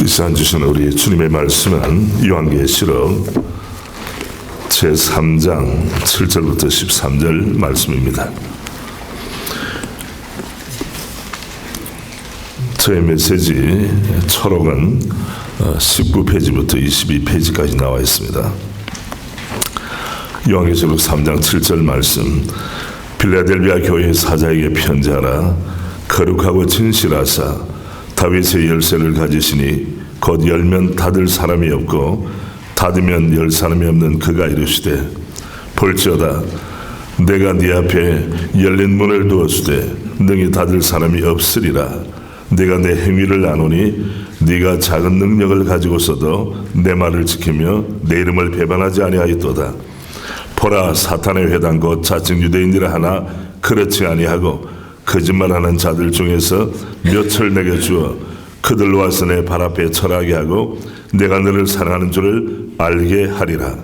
이 시간 주신 우리 주님의 말씀은 요한계시록 제3장 7절부터 13절 말씀입니다. 저의 메시지 초록은 19페이지부터 22페이지까지 나와 있습니다. 요한계시록 3장 7절 말씀. 빌라델비아 교회 사자에게 편지하라. 거룩하고 진실하사 다윗의 열쇠를 가지시니 곧 열면 닫을 사람이 없고 닫으면 열 사람이 없는 그가 이르시되 볼지어다 내가 네 앞에 열린 문을 두었으되 능히 닫을 사람이 없으리라. 내가 내 행위를 아노니 네가 작은 능력을 가지고서도 내 말을 지키며 내 이름을 배반하지 아니하였도다. 보라, 사탄의 회당 곧 자칭 유대인이라 하나 그렇지 아니하고 거짓말하는 자들 중에서 몇을 내게 주어 그들로 와서 내 발 앞에 절하게 하고 내가 너를 사랑하는 줄을 알게 하리라.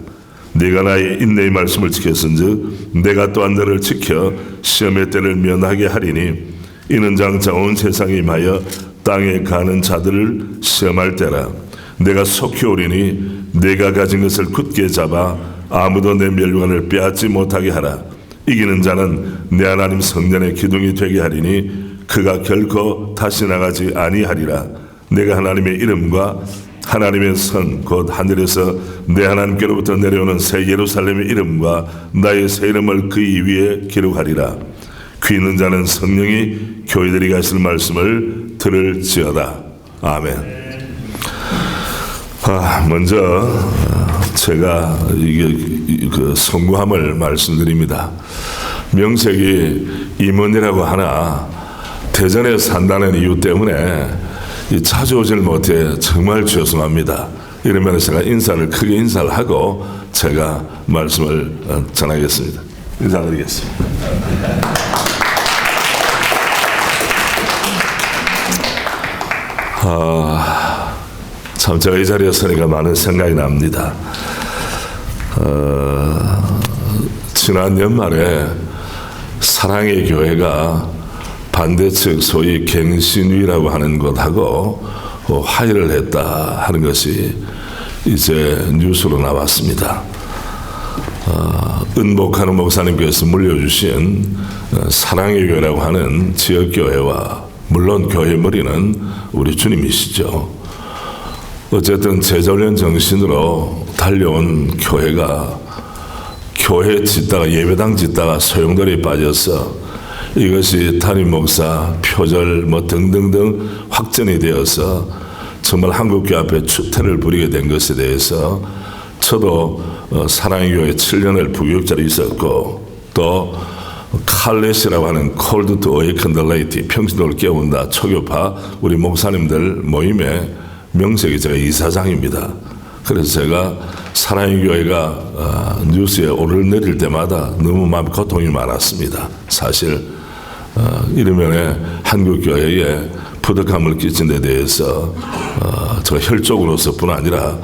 네가 나의 인내의 말씀을 지켰은즉 내가 또한 너를 지켜 시험의 때를 면하게 하리니 이는 장차 온 세상에 임하여 땅에 가는 자들을 시험할 때라. 내가 속히 오리니 내가 가진 것을 굳게 잡아 아무도 내 멸관을 빼앗지 못하게 하라. 이기는 자는 내 하나님 성전의 기둥이 되게 하리니 그가 결코 다시 나가지 아니하리라. 내가 하나님의 이름과 하나님의 선 곧 하늘에서 내 하나님께로부터 내려오는 새 예루살렘의 이름과 나의 새 이름을 그 위에 기록하리라. 귀 있는 자는 성령이 교회들이 하실 말씀을 들을지어다. 아멘. 먼저 제가 그 성구함을 말씀드립니다. 명색이 임원이라고 하나 대전에 산다는 이유 때문에 찾아오질 못해 정말 죄송합니다. 이러면 제가 크게 인사를 하고 제가 말씀을 전하겠습니다. 인사드리겠습니다. 참 제가 이 자리에 서니까 많은 생각이 납니다. 지난 연말에 사랑의 교회가 반대측 소위 갱신위라고 하는 것하고 화해를 했다 하는 것이 이제 뉴스로 나왔습니다. 은복하는 목사님께서 물려주신 사랑의 교회라고 하는 지역교회와 물론 교회 머리는 우리 주님이시죠. 어쨌든 제자훈련 정신으로 달려온 교회가 교회 짓다가 예배당 짓다가 소용돌이 빠져서 이것이 담임 목사 표절 등등등 확전이 되어서 정말 한국교회 앞에 추태를 부리게 된 것에 대해서 저도 사랑의 교회 7년을 부교육자로 있었고 또 칼렛이라고 하는 Called to Awaken the Laity 평신도를 깨운다 초교파 우리 목사님들 모임의 명색이 제가 이사장입니다. 그래서 제가 사랑의 교회가 뉴스에 오르내릴 때마다 너무 마음 고통이 많았습니다. 사실 이러면에 한국교회에 부덕함을 끼친 데 대해서 제가 혈족으로서뿐 아니라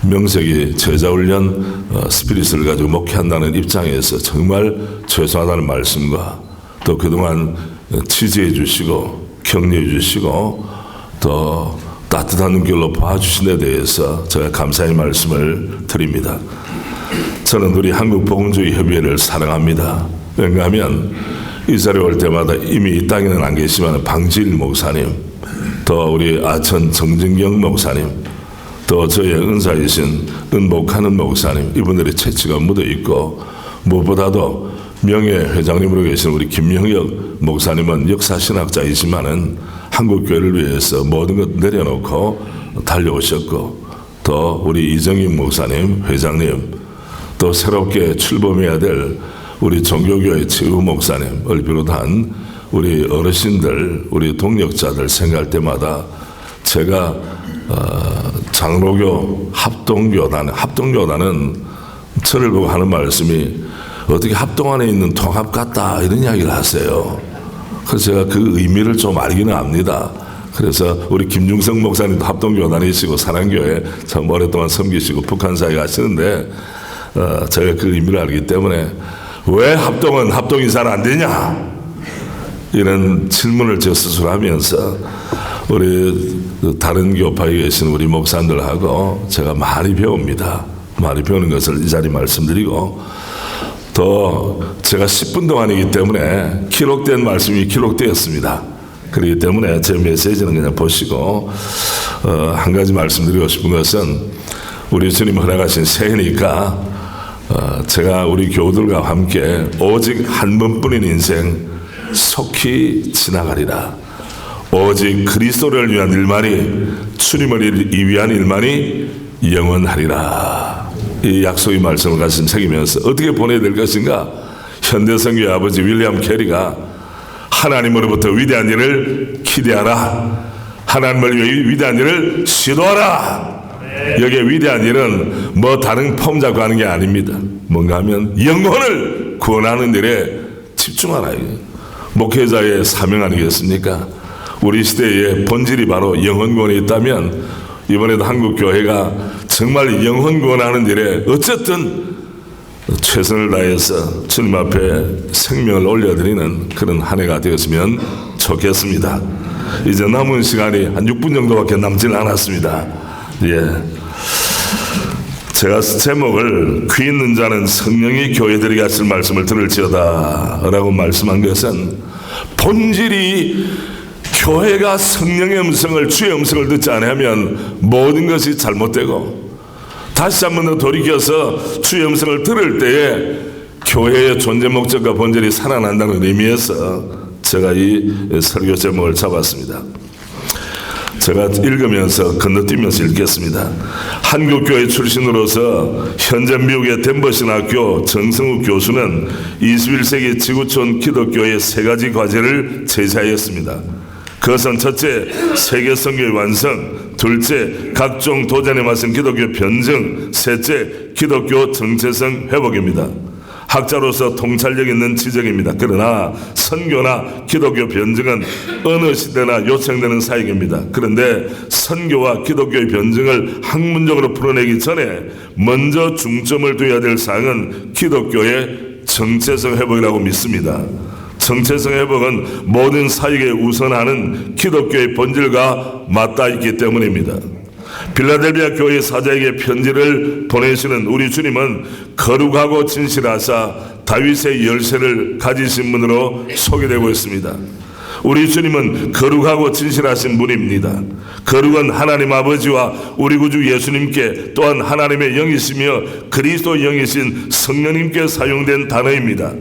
명색이 제자훈련 스피릿을 가지고 목회한다는 입장에서 정말 죄송하다는 말씀과 또 그동안 지지해 주시고 격려해 주시고 또 따뜻한 눈길로 봐주신 데 대해서 제가 감사의 말씀을 드립니다. 저는 우리 한국복음주의 협의회를 사랑합니다. 왜냐하면 이 자리에 올 때마다 이미 이 땅에는 안 계시지만 방지일 목사님, 또 우리 아천 정진경 목사님, 또 저의 은사이신 은복하는 목사님, 이분들의 채취가 묻어있고 무엇보다도 명예회장님으로 계신 우리 김영혁 목사님은 역사신학자이지만은 한국교회를 위해서 모든 것 내려놓고 달려오셨고 또 우리 이정임 목사님, 회장님, 또 새롭게 출범해야 될 우리 종교교회 최우 목사님을 비롯한 우리 어르신들, 우리 동력자들 생각할 때마다 제가 장로교 합동교단은 저를 보고 하는 말씀이 어떻게 합동 안에 있는 통합 같다 이런 이야기를 하세요. 그래서 제가 그 의미를 좀 알기는 압니다. 그래서 우리 김중성 목사님도 합동교단이시고 사랑교회 참 오랫동안 섬기시고 북한사에 가시는데 제가 그 의미를 알기 때문에 왜 합동이 잘 안 되냐 이런 질문을 저 스스로 하면서 우리 다른 교파에 계신 우리 목사님들하고 제가 많이 배웁니다. 많이 배우는 것을 이 자리에 말씀드리고, 또 제가 10분 동안이기 때문에 기록된 말씀이 기록되었습니다. 그렇기 때문에 제 메시지는 그냥 보시고, 한 가지 말씀드리고 싶은 것은, 우리 주님 허락하신 새해니까 제가 우리 교우들과 함께 오직 한 번뿐인 인생 속히 지나가리라. 오직 그리스도를 위한 일만이, 주님을 위한 일만이 영원하리라. 이 약속의 말씀을 가슴 새기면서 어떻게 보내야 될 것인가? 현대선교의 아버지 윌리엄 캐리가 하나님으로부터 위대한 일을 기대하라, 하나님을 위해 위대한 일을 시도하라. 여기에 위대한 일은 뭐 다른 폼 잡고 하는 게 아닙니다. 뭔가 하면 영혼을 구원하는 일에 집중하라. 목회자의 사명 아니겠습니까? 우리 시대의 본질이 바로 영혼 구원이 있다면, 이번에도 한국 교회가 정말 영혼 구원하는 일에 어쨌든 최선을 다해서 주님 앞에 생명을 올려드리는 그런 한 해가 되었으면 좋겠습니다. 이제 남은 시간이 한 6분 정도밖에 남질 않았습니다. 제가 제목을 귀 있는 자는 성령이 교회들에게 하실 말씀을 들을지어다 라고 말씀한 것은, 본질이 교회가 성령의 음성을, 주의 음성을 듣지 않으면 모든 것이 잘못되고, 다시 한 번 더 돌이켜서 주의 음성을 들을 때에 교회의 존재 목적과 본질이 살아난다는 의미에서 제가 이 설교 제목을 잡았습니다. 제가 읽으면서 건너뛰면서 읽겠습니다. 한국교회 출신으로서 현재 미국의 덴버신 학교 정성욱 교수는 21세기 지구촌 기독교의 세 가지 과제를 제시하였습니다. 그것은 첫째, 세계 선교의 완성; 둘째, 각종 도전에 맞선 기독교 변증; 셋째, 기독교 정체성 회복입니다. 학자로서 통찰력 있는 지적입니다. 그러나 선교나 기독교 변증은 어느 시대나 요청되는 사역입니다. 그런데 선교와 기독교의 변증을 학문적으로 풀어내기 전에 먼저 중점을 둬야 될 사항은 기독교의 정체성 회복이라고 믿습니다. 정체성 회복은 모든 사역에 우선하는 기독교의 본질과 맞닿아 있기 때문입니다. 필라델비아 교회 사자에게 편지를 보내시는 우리 주님은 거룩하고 진실하사 다윗의 열쇠를 가지신 분으로 소개되고 있습니다. 우리 주님은 거룩하고 진실하신 분입니다. 거룩은 하나님 아버지와 우리 구주 예수님께, 또한 하나님의 영이시며 그리스도 영이신 성령님께 사용된 단어입니다.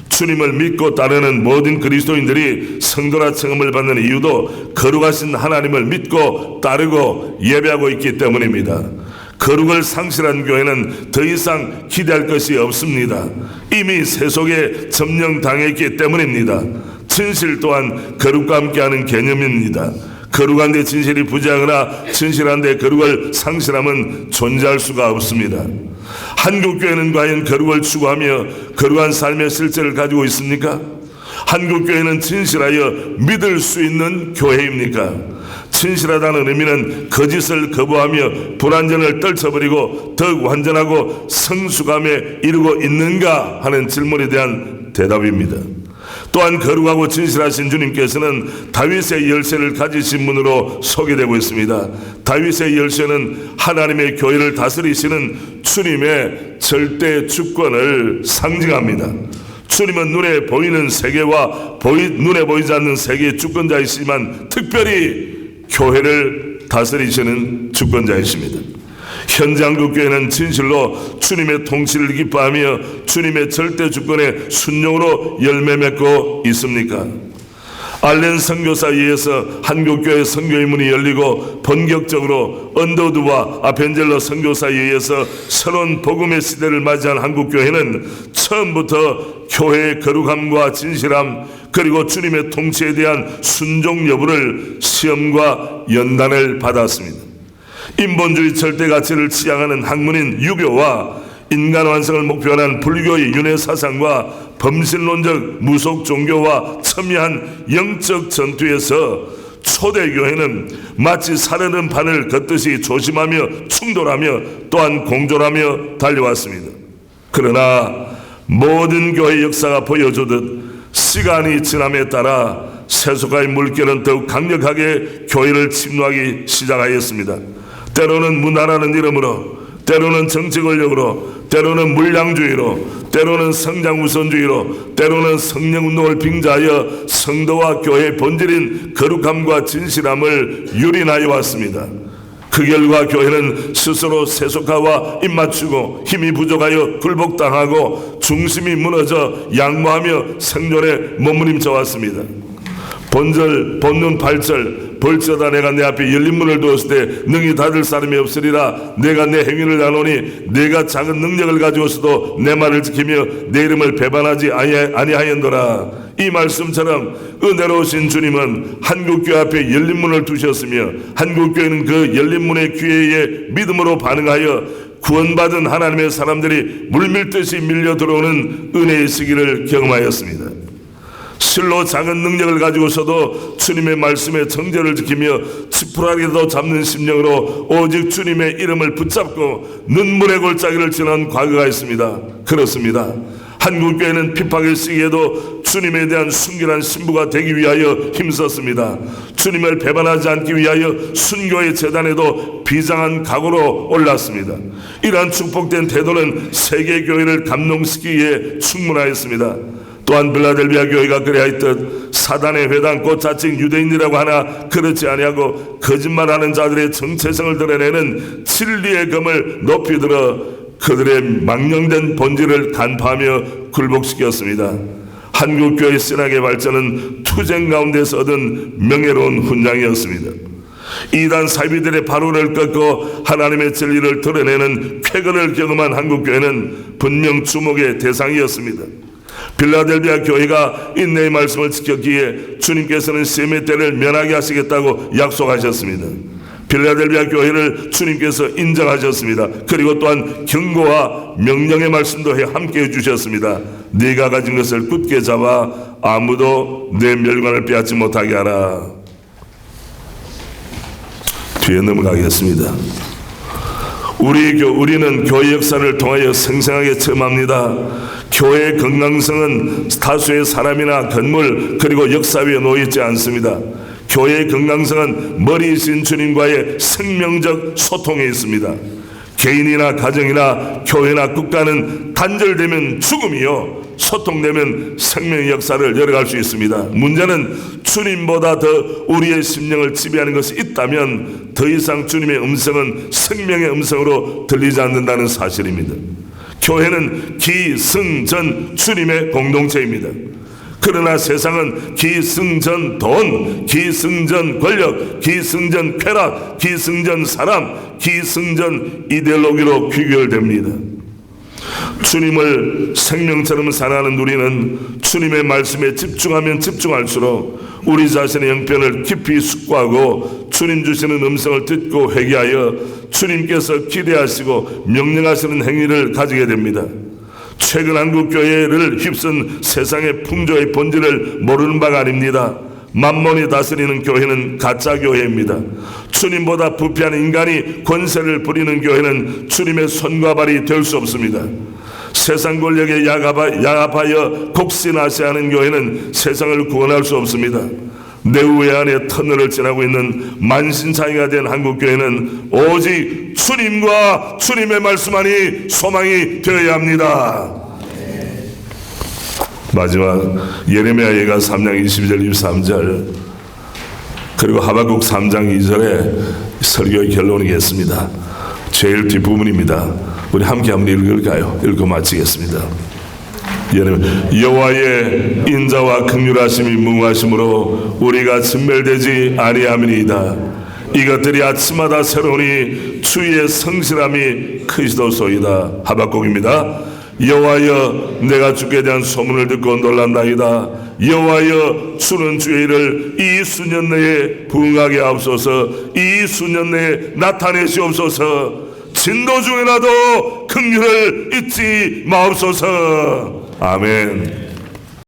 주님을 믿고 따르는 모든 그리스도인들이 성도라称음을 받는 이유도 거룩하신 하나님을 믿고 따르고 예배하고 있기 때문입니다. 거룩을 상실한 교회는 더 이상 기대할 것이 없습니다. 이미 세속에 점령당했기 때문입니다. 진실 또한 거룩과 함께하는 개념입니다. 거룩한데 진실이 부재하거나 진실한데 거룩을 상실함은 존재할 수가 없습니다. 한국교회는 과연 거룩을 추구하며 거룩한 삶의 실제를 가지고 있습니까? 한국교회는 진실하여 믿을 수 있는 교회입니까? 진실하다는 의미는 거짓을 거부하며 불완전을 떨쳐버리고 더욱 완전하고 성숙함에 이르고 있는가 하는 질문에 대한 대답입니다. 또한 거룩하고 진실하신 주님께서는 다윗의 열쇠를 가지신 분으로 소개되고 있습니다. 다윗의 열쇠는 하나님의 교회를 다스리시는 주님의 절대 주권을 상징합니다. 주님은 눈에 보이는 세계와 눈에 보이지 않는 세계의 주권자이시지만 특별히 교회를 다스리시는 주권자이십니다. 현재 한국교회는 진실로 주님의 통치를 기뻐하며 주님의 절대 주권에 순종으로 열매 맺고 있습니까? 알렌 선교사에 의해서 한국교회 선교의 문이 열리고 본격적으로 언더우드와 아펜젤러 선교사에 의해서 새로운 복음의 시대를 맞이한 한국교회는 처음부터 교회의 거룩함과 진실함, 그리고 주님의 통치에 대한 순종 여부를 시험과 연단을 받았습니다. 인본주의 절대 가치를 지향하는 학문인 유교와 인간 완성을 목표로 한 불교의 윤회 사상과 범신론적 무속 종교와 첨예한 영적 전투에서 초대교회는 마치 사르는 판을 걷듯이 조심하며 충돌하며 또한 공존하며 달려왔습니다. 그러나 모든 교회 역사가 보여주듯 시간이 지남에 따라 세속가의 물결은 더욱 강력하게 교회를 침노하기 시작하였습니다. 때로는 문화라는 이름으로, 때로는 정치 권력으로, 때로는 물량주의로, 때로는 성장 우선주의로, 때로는 성령운동을 빙자하여 성도와 교회의 본질인 거룩함과 진실함을 유린하여 왔습니다. 그 결과 교회는 스스로 세속화와 입맞추고 힘이 부족하여 굴복당하고 중심이 무너져 양모하며 생존에 머무림쳐 왔습니다. 본절, 본문 8절, 벌저다 내가 내 앞에 열린 문을 두었을 때 능히 닫을 사람이 없으리라. 내가 내 행위를 아노니 내가 작은 능력을 가지고서도 내 말을 지키며 내 이름을 배반하지 아니하였노라. 이 말씀처럼 은혜로우신 주님은 한국교회 앞에 열린 문을 두셨으며 한국교회는 그 열린 문의 기회에 믿음으로 반응하여 구원받은 하나님의 사람들이 물밀듯이 밀려 들어오는 은혜의 시기를 경험하였습니다. 실로 작은 능력을 가지고서도 주님의 말씀에 정죄를 지키며 지푸라기도 잡는 심령으로 오직 주님의 이름을 붙잡고 눈물의 골짜기를 지난 과거가 있습니다. 그렇습니다. 한국교회는 핍박의 시기에도 주님에 대한 순결한 신부가 되기 위하여 힘썼습니다. 주님을 배반하지 않기 위하여 순교의 제단에도 비장한 각오로 올랐습니다. 이러한 축복된 태도는 세계교회를 감동시키기에 충분하였습니다. 또한 빌라델비아 교회가 그리하였듯 사단의 회당 곧 자칭 유대인이라고 하나 그렇지 아니하고 거짓말하는 자들의 정체성을 드러내는 진리의 검을 높이 들어 그들의 망령된 본질을 간파하며 굴복시켰습니다. 한국교회 신학의 발전은 투쟁 가운데서 얻은 명예로운 훈장이었습니다. 이단 사비들의 발언을 꺾고 하나님의 진리를 드러내는 쾌거를 경험한 한국교회는 분명 주목의 대상이었습니다. 빌라델비아 교회가 인내의 말씀을 지켰기에 주님께서는 시험의 때를 면하게 하시겠다고 약속하셨습니다. 빌라델비아 교회를 주님께서 인정하셨습니다. 그리고 또한 경고와 명령의 말씀도 함께 해주셨습니다. 네가 가진 것을 굳게 잡아 아무도 내 멸관을 빼앗지 못하게 하라. 뒤에 넘어가겠습니다. 우리는 교회 역사를 통하여 생생하게 체험합니다. 교회의 건강성은 다수의 사람이나 건물 그리고 역사 위에 놓여있지 않습니다. 교회의 건강성은 머리이신 주님과의 생명적 소통에 있습니다. 개인이나 가정이나 교회나 국가는 단절되면 죽음이요 소통되면 생명의 역사를 열어갈 수 있습니다. 문제는 주님보다 더 우리의 심령을 지배하는 것이 있다면 더 이상 주님의 음성은 생명의 음성으로 들리지 않는다는 사실입니다. 교회는 기승전 주님의 공동체입니다. 그러나 세상은 기승전 돈, 기승전 권력, 기승전 쾌락, 기승전 사람, 기승전 이데올로기로 귀결됩니다. 주님을 생명처럼 사랑하는 우리는 주님의 말씀에 집중하면 집중할수록 우리 자신의 형편을 깊이 숙고하고 주님 주시는 음성을 듣고 회개하여 주님께서 기대하시고 명령하시는 행위를 가지게 됩니다. 최근 한국교회를 휩쓴 세상의 풍조의 본질을 모르는 바가 아닙니다. 만몬이 다스리는 교회는 가짜 교회입니다. 주님보다 부패한 인간이 권세를 부리는 교회는 주님의 손과 발이 될 수 없습니다. 세상 권력에 야합하여 곡신하시하는 교회는 세상을 구원할 수 없습니다. 내후의 안에 터널을 지나고 있는 만신창이가 된 한국교회는 오직 주님과 주님의 말씀만이 소망이 되어야 합니다. 마지막 예레미야 예가 3장 22절 23절 그리고 하박국 3장 2절에 설교의 결론이겠습니다. 제일 뒷부분입니다. 우리 함께 한번 읽을까요? 읽고 마치겠습니다. 여호와의 인자와 긍휼하심이 무궁하심으로 우리가 진멸되지 아니함이니이다. 이것들이 아침마다 새로우니 주의 성실함이 크시도소이다. 하박국입니다. 여호와여 내가 주께 대한 소문을 듣고 놀란다이다. 여호와여 주는 주의 일을 이 수년 내에 부응하게 하옵소서. 이 수년 내에 나타내시옵소서. 진도 중에라도 긍휼을 잊지 마옵소서. 아멘.